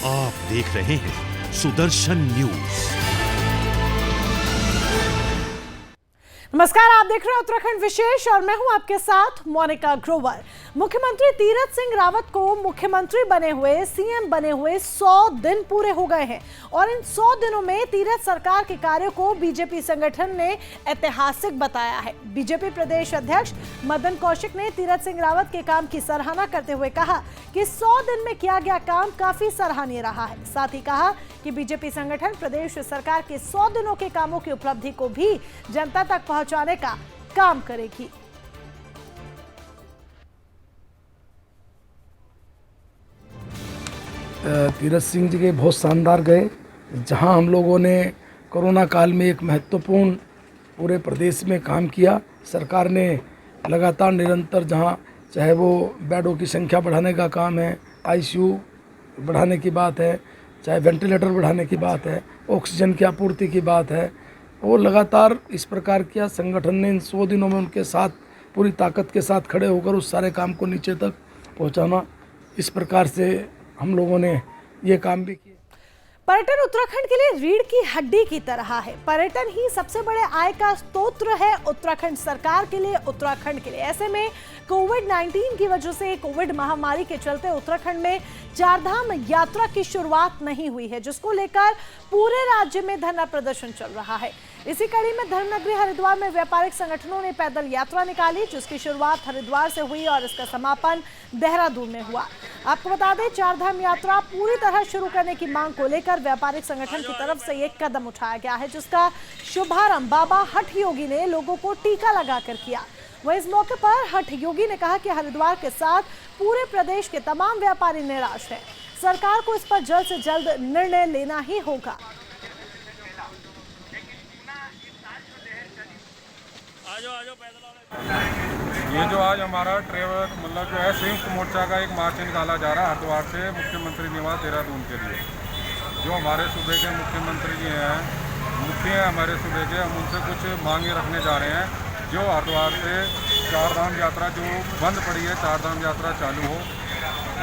आप देख रहे हैं सुदर्शन न्यूज। नमस्कार, आप देख रहे हैं उत्तराखंड विशेष और मैं हूं आपके साथ मोनिका ग्रोवर। मुख्यमंत्री तीरथ सिंह रावत को मुख्यमंत्री बने हुए, सीएम बने हुए 100 दिन पूरे हो गए हैं और इन 100 दिनों में तीरथ सरकार के कार्यों को बीजेपी संगठन ने ऐतिहासिक बताया है। बीजेपी प्रदेश अध्यक्ष मदन कौशिक ने तीरथ सिंह रावत के काम की सराहना करते हुए कहा कि 100 दिन में किया गया काम काफी सराहनीय रहा है। साथ ही कहा कि बीजेपी संगठन प्रदेश सरकार के 100 दिनों के कामों की उपलब्धि को भी जनता तक पहुंचाने का काम करेगी। तीरथ सिंह जी के बहुत शानदार गए, जहां हम लोगों ने कोरोना काल में एक महत्वपूर्ण पूरे प्रदेश में काम किया। सरकार ने लगातार निरंतर जहां चाहे वो बेडों की संख्या बढ़ाने का काम है, आईसीयू बढ़ाने की बात है, चाहे वेंटिलेटर बढ़ाने की बात है, ऑक्सीजन की आपूर्ति की बात है, वो लगातार इस प्रकार किया। संगठन ने इन 100 दिनों में उनके साथ पूरी ताकत के साथ खड़े होकर उस सारे काम को नीचे तक पहुंचाना, इस प्रकार से हम लोगों ने ये काम भी किया। पर्यटन उत्तराखंड के लिए रीढ़ की हड्डी की तरह है। पर्यटन ही सबसे बड़े आय का स्रोत है उत्तराखंड सरकार के लिए, उत्तराखंड के लिए। ऐसे में कोविड-19 की वजह से, कोविड महामारी के चलते उत्तराखंड में चारधाम यात्रा की शुरुआत नहीं हुई है, जिसको लेकर पूरे राज्य में धरना प्रदर्शन चल रहा है। इसी कड़ी में धर्मनगरी हरिद्वार में व्यापारिक संगठनों ने पैदल यात्रा निकाली, जिसकी शुरुआत हरिद्वार से हुई और इसका समापन देहरादून में हुआ। आपको बता दें, चारधाम यात्रा पूरी तरह शुरू करने की मांग को लेकर व्यापारिक संगठन की तरफ से एक कदम उठाया गया है, जिसका शुभारंभ बाबा हठ योगी ने लोगों को टीका लगाकर किया। वहीं इस मौके पर हठ योगी ने कहा कि हरिद्वार के साथ पूरे प्रदेश के तमाम व्यापारी निराश हैं। सरकार को इस पर जल्द से जल्द निर्णय लेना ही होगा। ये जो आज हमारा ट्रेवल मतलब जो है संयुक्त मोर्चा का एक मार्च निकाला जा रहा है हरिद्वार से मुख्यमंत्री निवास देहरादून के लिए। जो हमारे सूबे के मुख्यमंत्री जी हैं, मुख्य हैं हमारे सूबे के, हम उनसे कुछ मांगे रखने जा रहे हैं। जो हरिद्वार से चारधाम यात्रा जो बंद पड़ी है, चारधाम यात्रा चालू हो।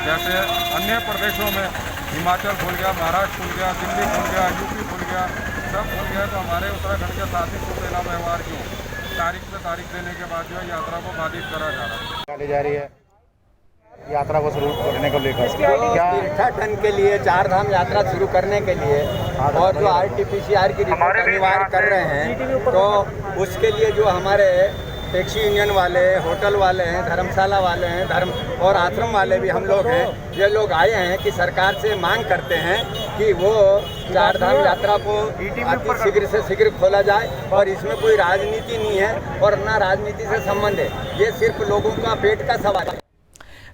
जैसे अन्य प्रदेशों में हिमाचल खुल गया, महाराष्ट्र खुल गया, दिल्ली खुल गया, यूपी खुल गया, सब खुल गया, तो हमारे उत्तराखंड के साथ ही सूबेला व्यवहार क्यों तारीख पे तारीख देने के बाद जो है यात्रा को बाधित करा जा रहा है। निकाली जा रही है यात्रा को शुरू करने को लेकर क्या तीर्थाटन के लिए, चारधाम यात्रा शुरू करने के लिए और जो RT-PCR की रिपोर्ट अनिवार्य कर रहे हैं, तो उसके लिए जो हमारे टैक्सी यूनियन वाले, होटल वाले हैं, धर्मशाला वाले हैं, धर्म और आश्रम वाले भी हम लोग हैं, ये लोग आए हैं कि सरकार से मांग करते हैं कि वो चारधाम यात्रा को अति शीघ्र से शीघ्र खोला जाए। और इसमें कोई राजनीति नहीं है और ना राजनीति से संबंध है, ये सिर्फ लोगों का पेट का सवाल है।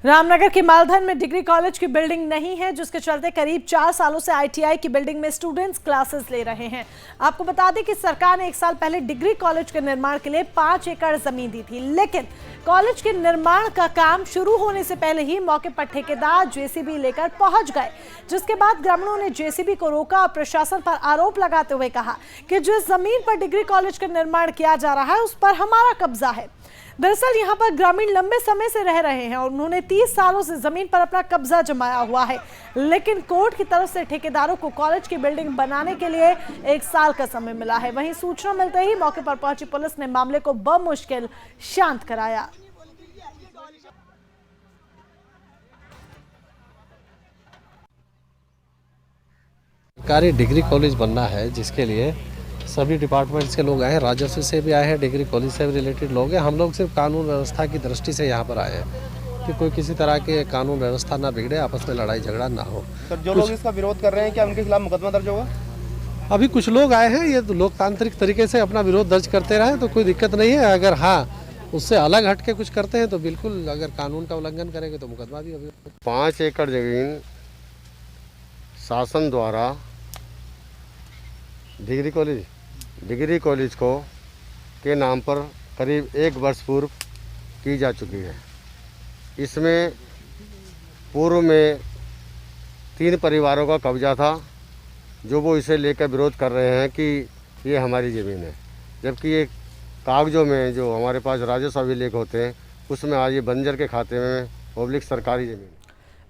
रामनगर के मालधन में डिग्री कॉलेज की बिल्डिंग नहीं है, जिसके चलते करीब 4 सालों से ITI की बिल्डिंग में स्टूडेंट्स क्लासेस ले रहे हैं। आपको बता दें कि सरकार ने 1 साल पहले डिग्री कॉलेज के निर्माण के लिए 5 एकड़ जमीन दी थी, लेकिन कॉलेज के निर्माण का काम शुरू होने से पहले ही मौके पर ठेकेदार JCB लेकर पहुंच गए, जिसके बाद ग्रामीणों ने JCB को रोका और प्रशासन पर आरोप लगाते हुए कहा कि जिस जमीन पर डिग्री कॉलेज का निर्माण किया जा रहा है उस पर हमारा कब्जा है। दरअसल यहाँ पर ग्रामीण लंबे समय से रह रहे हैं और उन्होंने 30 सालों से जमीन पर अपना कब्जा जमाया हुआ है, लेकिन कोर्ट की तरफ से ठेकेदारों को कॉलेज की बिल्डिंग बनाने के लिए 1 साल का समय मिला है। वहीं सूचना मिलते ही मौके पर पहुंची पुलिस ने मामले को बमुश्किल शांत कराया। सरकारी डिग्री कॉलेज बनना है, जिसके लिए सभी डिपार्टमेंट्स के लोग आए हैं, राजस्व से भी आए हैं, डिग्री कॉलेज से भी रिलेटेड लोग हैं। हम लोग सिर्फ कानून व्यवस्था की दृष्टि से यहाँ पर आए हैं कि कोई किसी तरह के कानून व्यवस्था ना बिगड़े, आपस में लड़ाई झगड़ा ना हो। सर, जो लोग इसका विरोध कर रहे हैं, क्या उनके खिलाफ मुकदमा दर्ज होगा? अभी कुछ लोग आए हैं, ये तो लोकतांत्रिक तरीके से अपना विरोध दर्ज करते रहे तो कोई दिक्कत नहीं है। अगर हाँ उससे अलग हट के कुछ करते हैं तो बिल्कुल, अगर कानून का उल्लंघन करेंगे तो मुकदमा भी होगा। 5 एकड़ जमीन शासन द्वारा डिग्री कॉलेज को के नाम पर करीब 1 वर्ष पूर्व की जा चुकी है। इसमें पूर्व में 3 परिवारों का कब्जा था, जो वो इसे लेकर विरोध कर रहे हैं कि ये हमारी ज़मीन है, जबकि ये कागज़ों में जो हमारे पास राजस्व अभिलेख होते हैं उसमें आज ये बंजर के खाते में पब्लिक सरकारी ज़मीन।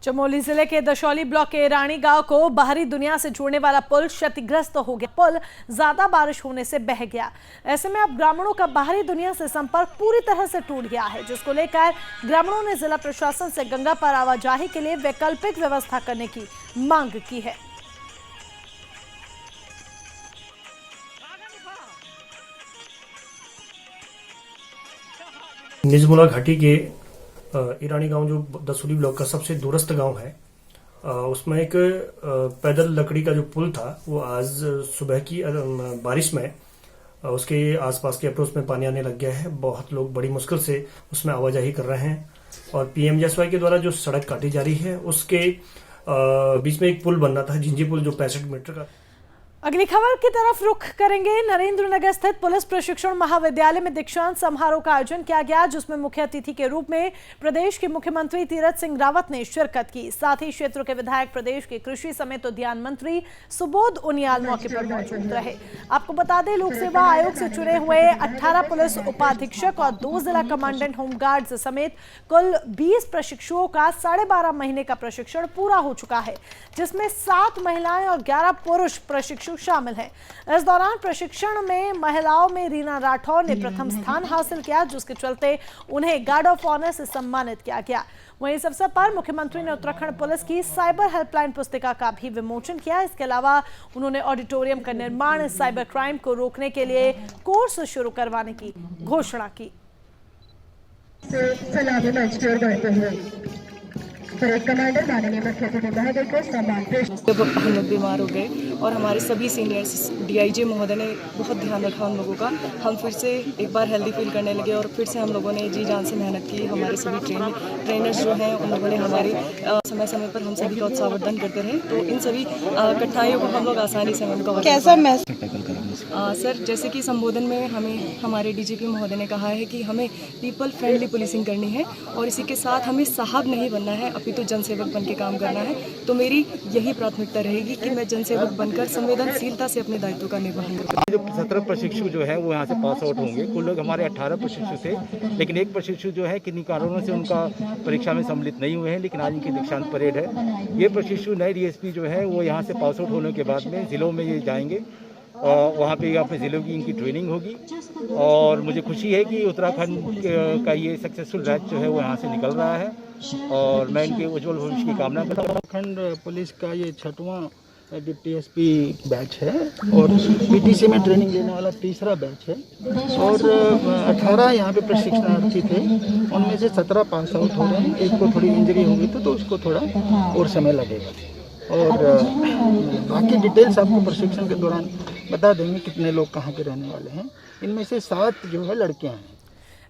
चमोली जिले के दशौली ब्लॉक के रानी गांव को बाहरी दुनिया से जोड़ने वाला पुल क्षतिग्रस्त हो गया। पुल ज्यादा बारिश होने से बह गया। ऐसे में अब ग्रामीणों का बाहरी दुनिया से संपर्क पूरी तरह से टूट गया है, जिसको लेकर ग्रामीणों ने जिला प्रशासन से गंगा पर आवाजाही के लिए वैकल्पिक व्यवस्था करने की मांग की है। निजमुला घाटी के ईरानी गांव जो दसौली ब्लॉक का सबसे दूरस्थ गांव है, उसमें एक पैदल लकड़ी का जो पुल था वो आज सुबह की बारिश में उसके आसपास के अप्रोच में पानी आने लग गया है। बहुत लोग बड़ी मुश्किल से उसमें आवाजाही कर रहे हैं और पीएमजीएसवाई के द्वारा जो सड़क काटी जा रही है उसके बीच में एक पुल बनना था, झिंझी पुल, जो 65 मीटर का। अगली खबर की तरफ रुख करेंगे। नरेंद्रनगर स्थित पुलिस प्रशिक्षण महाविद्यालय में दीक्षांत समारोह का आयोजन किया गया, जिसमें मुख्य अतिथि के रूप में प्रदेश के मुख्यमंत्री तीरथ सिंह रावत ने शिरकत की। साथ ही क्षेत्र के विधायक, प्रदेश के कृषि समेत उद्यान मंत्री सुबोध उनियाल मौके पर मौजूद रहे। आपको बता दें, लोक सेवा आयोग से चुने हुए 18 पुलिस उपाधीक्षक और 2 जिला कमांडेंट होमगार्ड समेत कुल 20 प्रशिक्षुओं का 12.5 महीने का प्रशिक्षण पूरा हो चुका है, जिसमें 7 महिलाएं और 11 पुरुष प्रशिक्षु शामिल हैं। इस दौरान प्रशिक्षण में महिलाओं में रीना राठौर ने प्रथम स्थान हासिल किया, जिसके चलते उन्हें गार्ड ऑफ ऑनर से सम्मानित किया गया। वहीं इस अवसर पर मुख्यमंत्री ने उत्तराखंड पुलिस की साइबर हेल्पलाइन पुस्तिका का भी विमोचन किया। इसके अलावा उन्होंने ऑडिटोरियम का निर्माण, साइबर क्राइम को रोकने के लिए कोर्स शुरू करवाने की घोषणा की। कमांडर माननीय मुख्य अतिथि महोदय को सम्मान। जब हम लोग बीमार हो गए और हमारे सभी सीनियर्स डीआईजी महोदय ने बहुत ध्यान रखा उन लोगों का, हम फिर से एक बार हेल्दी फील करने लगे और फिर से हम लोगों ने जी जान से मेहनत की। हमारे सभी ट्रेनर्स जो हैं उन लोगों ने हमारी समय समय पर हम सभी का उत्साहवर्धन करते रहे, तो इन सभी कठिनाइयों को हम लोग आसानी से उनका कैसा सर, जैसे कि संबोधन में हमें हमारे डीजीपी महोदय ने कहा है कि हमें पीपल फ्रेंडली पुलिसिंग करनी है और इसी के साथ हमें साहब नहीं बनना है, तो जनसेवक बन के काम करना है। तो मेरी यही प्राथमिकता रहेगी कि मैं जनसेवक बनकर संवेदनशीलता से अपने दायित्व का निर्वहन करूँ। जो 17 प्रशिक्षु जो है वो यहाँ से पास आउट होंगे। कुल लोग हमारे 18 प्रशिक्षु थे, लेकिन एक प्रशिक्षु जो है किन्हीं कारणों से उनका परीक्षा में सम्मिलित नहीं हुए हैं, लेकिन आज इनकी दीक्षांत परेड है। ये प्रशिक्षु नए डीएसपी जो है वो यहाँ से पास आउट होने के बाद में जिलों में ये जाएंगे और वहाँ पे अपने ज़िलों की इनकी ट्रेनिंग होगी। और मुझे खुशी है कि उत्तराखंड का ये सक्सेसफुल बैच जो है वो यहाँ से निकल रहा है और मैं इनके उज्जवल भविष्य की कामना करता हूँ। उत्तराखंड पुलिस का ये 6वां डिप्टी एसपी बैच है और पीटीसी में ट्रेनिंग लेने वाला 3रा बैच है और 18 यहाँ पे प्रशिक्षणार्थी थे, उनमें से 17 पास आउट हो रहे हैं। एक को थोड़ी इंजरी हो गई तो उसको थोड़ा और समय लगेगा और बाकी डिटेल्स आपको प्रशिक्षण के दौरान बता देंगे कितने लोग कहाँ के रहने वाले हैं। इनमें से 7 जो है लड़कियाँ हैं।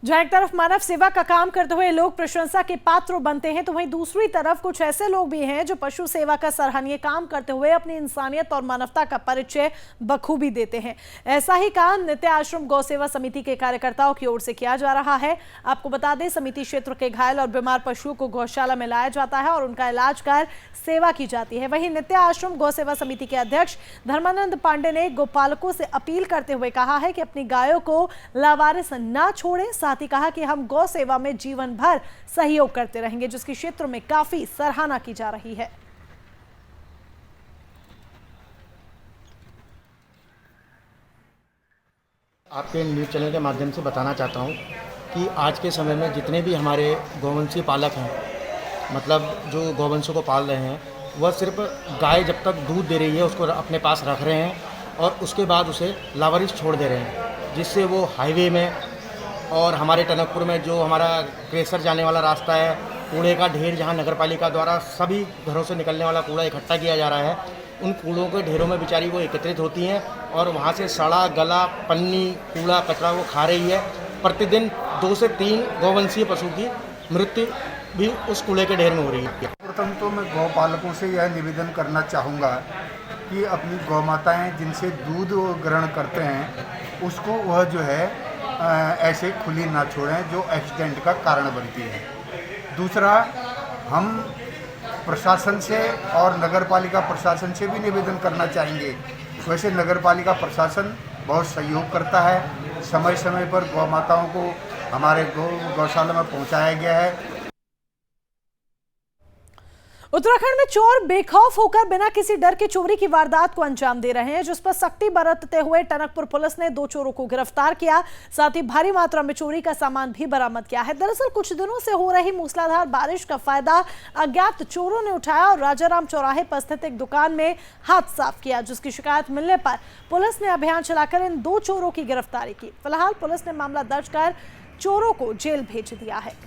जहाँ एक तरफ मानव सेवा का काम करते हुए लोग प्रशंसा के पात्र बनते हैं, तो वहीं दूसरी तरफ कुछ ऐसे लोग भी हैं जो पशु सेवा का सराहनीय काम करते हुए अपनी इंसानियत और मानवता का परिचय बखूबी देते हैं। ऐसा ही काम नित्य आश्रम गौ सेवा समिति के कार्यकर्ताओं की ओर से किया जा रहा है। आपको बता दें, समिति क्षेत्र के घायल और बीमार पशुओं को गौशाला में लाया जाता है और उनका इलाज कर सेवा की जाती है। वहीं नित्य आश्रम गौ सेवा समिति के अध्यक्ष धर्मानंद पांडे ने गोपालकों से अपील करते हुए कहा है कि अपनी गायों को लावारिस न छोड़ें। साथ ही कहा कि हम गौ सेवा में जीवन भर सहयोग करते रहेंगे, जिसकी क्षेत्र में काफी सराहना की जा रही है। आपके न्यूज़ चैनल के माध्यम से बताना चाहता हूं कि आज के समय में जितने भी हमारे गौवंशीय पालक हैं, मतलब जो गौवंशों को पाल रहे हैं, वह सिर्फ गाय जब तक दूध दे रही है उसको अपने पास रख रहे हैं और उसके बाद उसे लावारिस छोड़ दे रहे हैं, जिससे वो हाईवे में और हमारे टनकपुर में जो हमारा क्रेशर जाने वाला रास्ता है, कूड़े का ढेर जहाँ नगरपालिका द्वारा सभी घरों से निकलने वाला कूड़ा इकट्ठा किया जा रहा है, उन कूड़ों के ढेरों में बेचारी वो एकत्रित होती हैं और वहाँ से सड़ा गला पन्नी कूड़ा कचरा वो खा रही है। प्रतिदिन 2 से 3 गौवंशीय पशु की मृत्यु भी उस कूड़े के ढेर में हो रही है। प्रथम तो मैं गौ पालकों से यह निवेदन करना चाहूँगा कि अपनी गौ माताएँ जिनसे दूध ग्रहण करते हैं उसको वह जो है ऐसे खुली ना छोड़ें जो एक्सीडेंट का कारण बनती है। दूसरा, हम प्रशासन से और नगरपालिका प्रशासन से भी निवेदन करना चाहेंगे। वैसे नगरपालिका प्रशासन बहुत सहयोग करता है, समय समय पर गौ माताओं को हमारे गौशाला में पहुंचाया गया है। उत्तराखंड में चोर बेखौफ होकर बिना किसी डर के चोरी की वारदात को अंजाम दे रहे हैं, जिस पर सख्ती बरतते हुए टनकपुर पुलिस ने 2 चोरों को गिरफ्तार किया। साथ ही भारी मात्रा में चोरी का सामान भी बरामद किया है। दरअसल कुछ दिनों से हो रही मूसलाधार बारिश का फायदा अज्ञात चोरों ने उठाया और राजाराम चौराहे पर स्थित एक दुकान में हाथ साफ किया, जिसकी शिकायत मिलने पर पुलिस ने अभियान चलाकर इन 2 चोरों की गिरफ्तारी की। फिलहाल पुलिस ने मामला दर्ज कर चोरों को जेल भेज दिया है।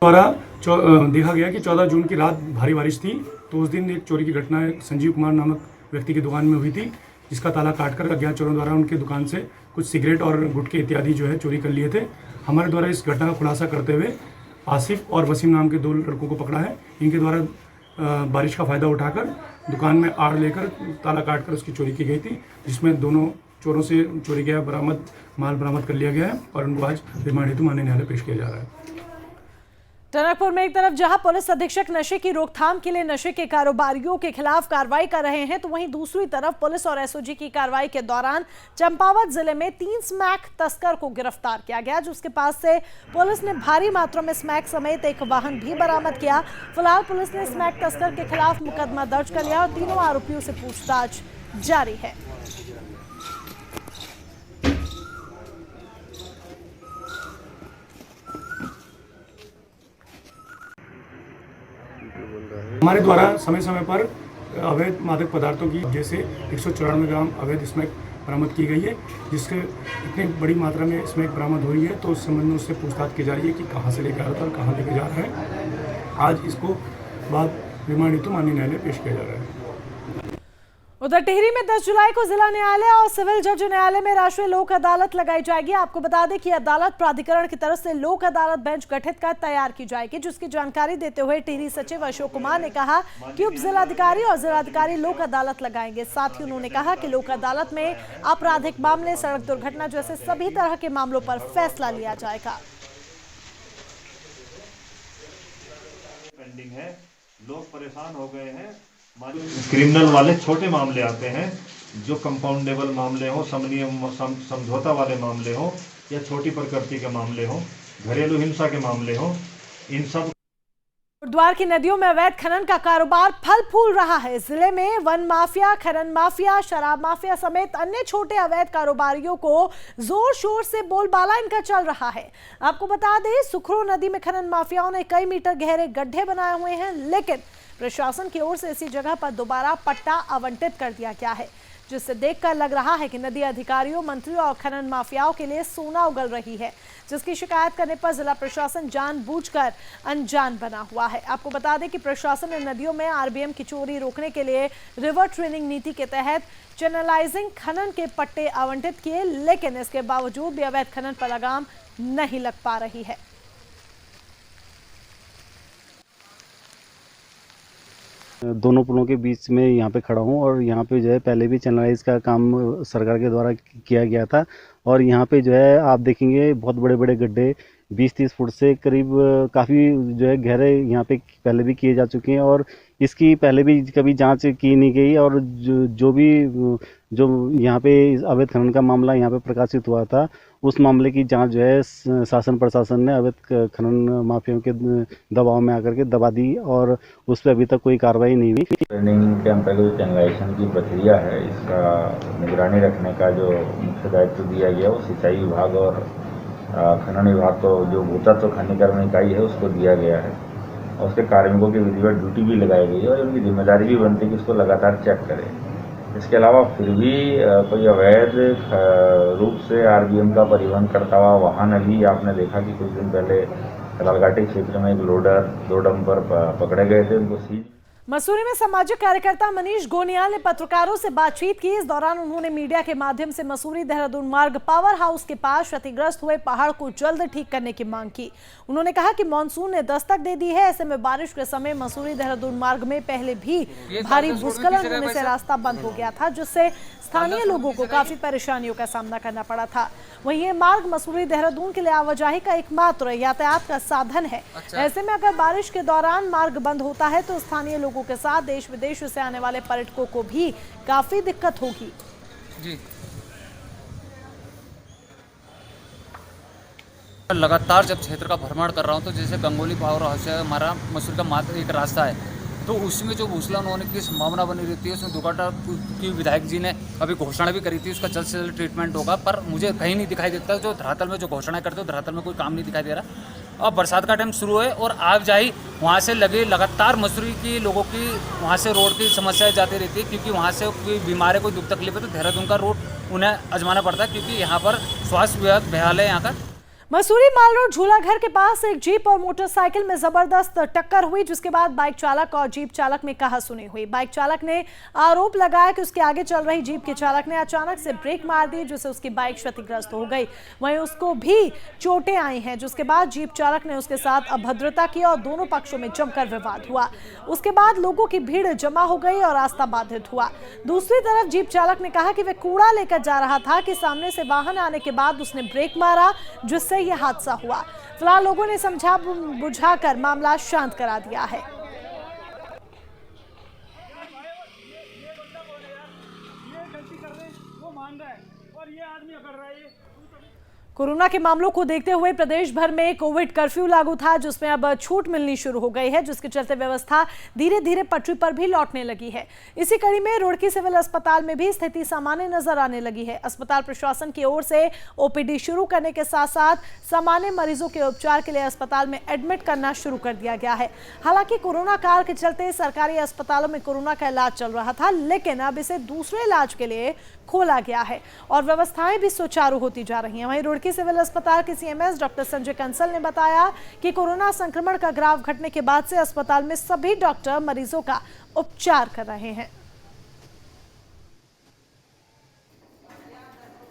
द्वारा देखा गया कि 14 जून की रात भारी बारिश थी, तो उस दिन एक चोरी की घटना संजीव कुमार नामक व्यक्ति की दुकान में हुई थी, जिसका ताला काटकर अज्ञात चोरों द्वारा उनके दुकान से कुछ सिगरेट और गुटखे इत्यादि जो है चोरी कर लिए थे। हमारे द्वारा इस घटना का खुलासा करते हुए आसिफ और वसीम नाम के 2 लड़कों को पकड़ा है। इनके द्वारा बारिश का फ़ायदा उठाकर दुकान में आड़ लेकर ताला काटकर उसकी चोरी की गई थी, जिसमें दोनों चोरों से चोरी गया माल बरामद कर लिया गया है और उनको आज रिमांड हेतु माननीय न्यायालय पेश किया जा रहा है। टनकपुर में एक तरफ जहां पुलिस अधीक्षक नशे की रोकथाम के लिए नशे के कारोबारियों के खिलाफ कार्रवाई कर रहे हैं, तो वहीं दूसरी तरफ पुलिस और एसओजी की कार्रवाई के दौरान चंपावत जिले में 3 स्मैक तस्कर को गिरफ्तार किया गया, जिसके पास से पुलिस ने भारी मात्रा में स्मैक समेत एक वाहन भी बरामद किया। फिलहाल पुलिस ने स्मैक तस्कर के खिलाफ मुकदमा दर्ज कर लिया और तीनों आरोपियों से पूछताछ जारी है। हमारे द्वारा समय समय पर अवैध मादक पदार्थों की जैसे 194 ग्राम अवैध स्मैक बरामद की गई है, जिसके इतनी बड़ी मात्रा में स्मैक बरामद हुई है, तो उस संबंध में उससे पूछताछ की जा रही है कि कहाँ से लेकर आ रहा था और कहाँ लेके जा रहा है। आज इसको बाद रिमांड हेतु माननीय न्यायालय पेश किया जा रहा है। उधर टिहरी में 10 जुलाई को जिला न्यायालय और सिविल जज न्यायालय में राष्ट्रीय लोक अदालत लगाई जाएगी। आपको बता दें कि अदालत प्राधिकरण की तरफ से लोक अदालत बेंच गठित कर तैयार की जाएगी, जिसकी जानकारी देते हुए टिहरी सचिव अशोक कुमार ने कहा कि उप जिलाधिकारी और जिलाधिकारी लोक अदालत लगाएंगे। साथ ही उन्होंने कहा कि लोक अदालत में आपराधिक मामले, सड़क दुर्घटना जैसे सभी तरह के मामलों पर फैसला लिया जाएगा। पेंडिंग है, लोग परेशान हो गए हैं। क्रिमिनल वाले छोटे मामले आते हैं, जो कंपाउंडेबल मामले हो, समझौता वाले मामले हो या छोटी प्रकृति के मामले हो, घरेलू हिंसा के मामले हो, इन सब। हरिद्वार की नदियों में अवैध खनन का कारोबार फल फूल रहा है। जिले में वन माफिया, खनन माफिया, शराब माफिया समेत अन्य छोटे अवैध कारोबारियों को जोर शोर से बोलबाला इनका चल रहा है। आपको बता दें, सुखरो नदी में खनन माफियाओं ने कई मीटर गहरे गड्ढे बनाए हुए हैं, लेकिन प्रशासन की ओर से इसी जगह पर दोबारा पट्टा आवंटित कर दिया गया है, जिससे देखकर लग रहा है कि नदी अधिकारियों, मंत्रियों और खनन माफियाओं के लिए सोना उगल रही है, जिसकी शिकायत करने पर जिला प्रशासन जानबूझकर अनजान बना हुआ है। आपको बता दें कि प्रशासन ने नदियों में आरबीएम की चोरी रोकने के लिए रिवर ट्रेनिंग नीति के तहत चैनलाइजिंग खनन के पट्टे आवंटित किए, लेकिन इसके बावजूद भी अवैध खनन पर लगाम नहीं लग पा रही है। दोनों पुलों के बीच में यहाँ पे खड़ा हूँ और यहाँ पे जो है पहले भी चैनलाइज का काम सरकार के द्वारा किया गया था और यहाँ पे जो है आप देखेंगे बहुत बड़े बड़े गड्ढे 20-30 फुट से करीब काफ़ी जो है गहरे यहाँ पे पहले भी किए जा चुके हैं और इसकी पहले भी कभी जांच की नहीं गई और जो यहाँ पे अवैध खनन का मामला यहाँ पे प्रकाशित हुआ था, उस मामले की जांच जो है शासन प्रशासन ने अवैध खनन माफियाओं के दबाव में आकर के दबा दी और उस पर अभी तक कोई कार्रवाई नहीं हुई। ट्रेनिंग के अंतर्गत चैनलाइजेशन की प्रक्रिया है, इसका निगरानी रखने का जो मुख्य दायित्व दिया गया वो सिंचाई विभाग और खनन विभाग को जो भूतत्व खननीकरण इकाई है उसको दिया गया है और उसके कार्मिकों की विधिवत ड्यूटी भी लगाई गई है और उनकी जिम्मेदारी भी बनती है कि उसको लगातार चेक करें। इसके अलावा फिर भी कोई अवैध रूप से आरबीएम का परिवहन करता हुआ वाहन, अभी आपने देखा कि कुछ दिन पहले लालघाटी क्षेत्र में एक लोडर 2 डंपर पकड़े गए थे, उनको सीज। मसूरी में सामाजिक कार्यकर्ता मनीष गोनियाल ने पत्रकारों से बातचीत की। इस दौरान उन्होंने मीडिया के माध्यम से मसूरी देहरादून मार्ग पावर हाउस के पास क्षतिग्रस्त हुए पहाड़ को जल्द ठीक करने की मांग की। उन्होंने कहा कि मानसून ने दस्तक दे दी है, ऐसे में बारिश के समय मसूरी देहरादून मार्ग में पहले भी भारी भूस्खलन होने से रास्ता बंद हो गया था, जिससे स्थानीय लोगों को काफी परेशानियों का सामना करना पड़ा था। वहीं ये मार्ग मसूरी देहरादून के लिए आवाजाही का एकमात्र यातायात का साधन है। ऐसे में अगर बारिश के दौरान मार्ग बंद होता है तो स्थानीय लोगों के साथ देश विदेश से आने वाले पर्यटकों को भी काफी दिक्कत होगी। जी लगातार जब क्षेत्र का भ्रमण कर रहा हूँ तो जैसे गंगोली पावर हाउस है, हमारा मसूरी का मात्र एक रास्ता है, तो उसमें जो भूस्खलन होने की संभावना बनी रहती है, उसमें दुर्घटना की विधायक जी ने अभी घोषणा भी करी थी, उसका जल्द से जल्द ट्रीटमेंट होगा, पर मुझे कहीं नहीं दिखाई देता। जो धरातल में जो घोषणा करते हो, धरातल में कोई काम नहीं दिखाई दे रहा। अब बरसात का टाइम शुरू है और आवाजाही वहाँ से लगे लगातार मसूरी की लोगों की वहाँ से रोड की समस्याएं जाती रहती है, क्योंकि वहाँ से कोई बीमार है, कोई दुख तकलीफ है तो देहरादून का रोड उन्हें आजमाना पड़ता है, क्योंकि यहाँ पर स्वास्थ्य विभाग बेहाल है यहाँ का। मसूरी माल रोड झूला घर के पास एक जीप और मोटरसाइकिल में जबरदस्त टक्कर हुई, जिसके बाद बाइक चालक और जीप चालक में कहासुनी हुई। बाइक चालक ने आरोप लगाया कि उसके आगे चल रही जीप के चालक ने अचानक से ब्रेक मार दी, जिससे उसकी बाइक क्षतिग्रस्त हो गई। वहीं उसको भी चोटें आई हैं, जिसके बाद जीप चालक ने उसके साथ अभद्रता की और दोनों पक्षों में जमकर विवाद हुआ। उसके बाद लोगों की भीड़ जमा हो गई और रास्ता बाधित हुआ। दूसरी तरफ जीप चालक ने कहा कि वह कूड़ा लेकर जा रहा था कि सामने से वाहन आने के बाद उसने ब्रेक मारा, जिससे यह हादसा हुआ। फिलहाल लोगों ने समझा बुझाकर मामला शांत करा दिया है। कोरोना के मामलों को देखते हुए प्रदेश भर में कोविड कर्फ्यू लागू था, जिसमें अब छूट मिलनी शुरू हो गई है, जिसके चलते व्यवस्था धीरे धीरे पटरी पर भी लौटने लगी है। इसी कड़ी में रुड़की सिविल अस्पताल में भी स्थिति सामान्य नजर आने लगी है। अस्पताल प्रशासन की ओर से ओपीडी शुरू करने के साथ साथ सामान्य मरीजों के उपचार के लिए अस्पताल में एडमिट करना शुरू कर दिया गया है। हालांकि कोरोना काल के चलते सरकारी अस्पतालों में कोरोना का इलाज चल रहा था, लेकिन अब इसे दूसरे इलाज के लिए खोला गया है और व्यवस्थाएं भी सुचारू होती जा रही हैं। वहीं रुड़की सिविल अस्पताल के सीएमएस डॉक्टर संजय कंसल ने बताया कि कोरोना संक्रमण का ग्राफ घटने के बाद से अस्पताल में सभी डॉक्टर मरीजों का उपचार कर रहे हैं।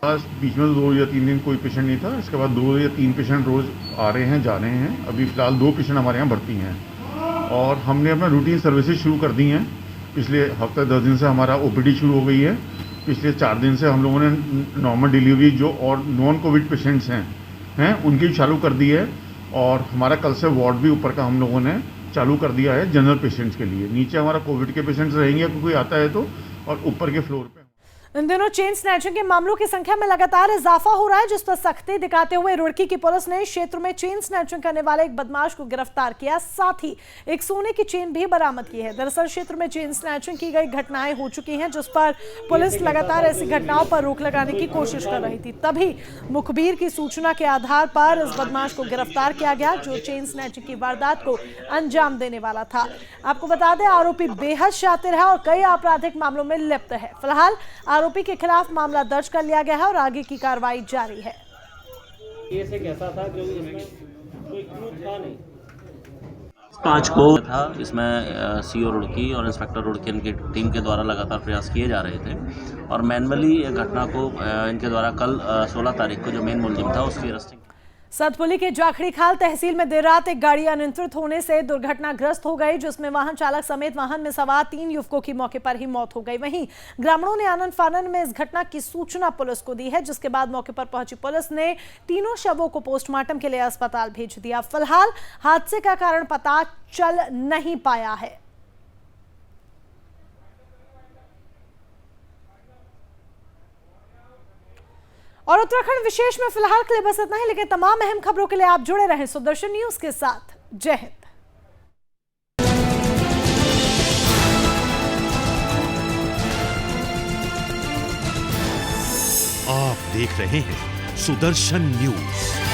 बीच में 2 या 3 दिन कोई पेशेंट नहीं था, इसके बाद 2 या 3 पेशेंट रोज आ रहे हैं, जा रहे हैं। अभी फिलहाल 2 पेशेंट हमारे यहाँ भर्ती हैं और हमने अपना रूटीन सर्विसेज शुरू कर दी हैं। पिछले हफ्ते 10 दिन से हमारा ओपीडी शुरू हो गई है। पिछले 4 दिन से हम लोगों ने नॉर्मल डिलीवरी जो और नॉन कोविड पेशेंट्स हैं उनकी चालू कर दी है और हमारा कल से वार्ड भी ऊपर का हम लोगों ने चालू कर दिया है जनरल पेशेंट्स के लिए। नीचे हमारा कोविड के पेशेंट्स रहेंगे अगर कोई आता है तो, और ऊपर के फ्लोर पे। इन दिनों चेन स्नैचिंग के मामलों की संख्या में लगातार इजाफा हो रहा है, जिस पर सख्ती दिखाते हुए रुड़की की पुलिस ने क्षेत्र में चेन स्नैचिंग करने वाले एक बदमाश को गिरफ्तार किया, साथ ही एक सोने की चेन भी बरामद की है। दरअसल क्षेत्र में चेन स्नैचिंग की गई घटनाएं हो चुकी हैं, जिस पर पुलिस लगातार ऐसी घटनाओं पर रोक लगाने की कोशिश कर रही थी। तभी मुखबिर की सूचना के आधार पर इस बदमाश को गिरफ्तार किया गया, जो चेन स्नैचिंग की वारदात को अंजाम देने वाला था। आपको बता दें, आरोपी बेहद शातिर है और कई आपराधिक मामलों में लिप्त है। फिलहाल आरोपी के खिलाफ मामला दर्ज कर लिया गया है और आगे की कार्रवाई जारी है। केस एक ऐसा था जो इसमें कोई क्लू था नहीं। 5 को था, इसमें सीओ रुड़की और इंस्पेक्टर रुड़की इनकी टीम के द्वारा लगातार प्रयास किए जा रहे थे और मैनुअली घटना को इनके द्वारा कल 16 तारीख को जो मेन मुलजिम था उसकी अरेस्टिंग। सतपुली के जाखड़ी खाल तहसील में देर रात एक गाड़ी अनियंत्रित होने से दुर्घटनाग्रस्त हो गई, जिसमें वाहन चालक समेत वाहन में सवार 3 युवकों की मौके पर ही मौत हो गई। वहीं ग्रामीणों ने आनन फानन में इस घटना की सूचना पुलिस को दी है, जिसके बाद मौके पर पहुंची पुलिस ने तीनों शवों को पोस्टमार्टम के लिए अस्पताल भेज दिया। फिलहाल हादसे का कारण पता चल नहीं पाया है। और उत्तराखंड विशेष में फिलहाल के लिए बस इतना ही, लेकिन तमाम अहम खबरों के लिए आप जुड़े रहें सुदर्शन न्यूज के साथ। जय हिंद। आप देख रहे हैं सुदर्शन न्यूज।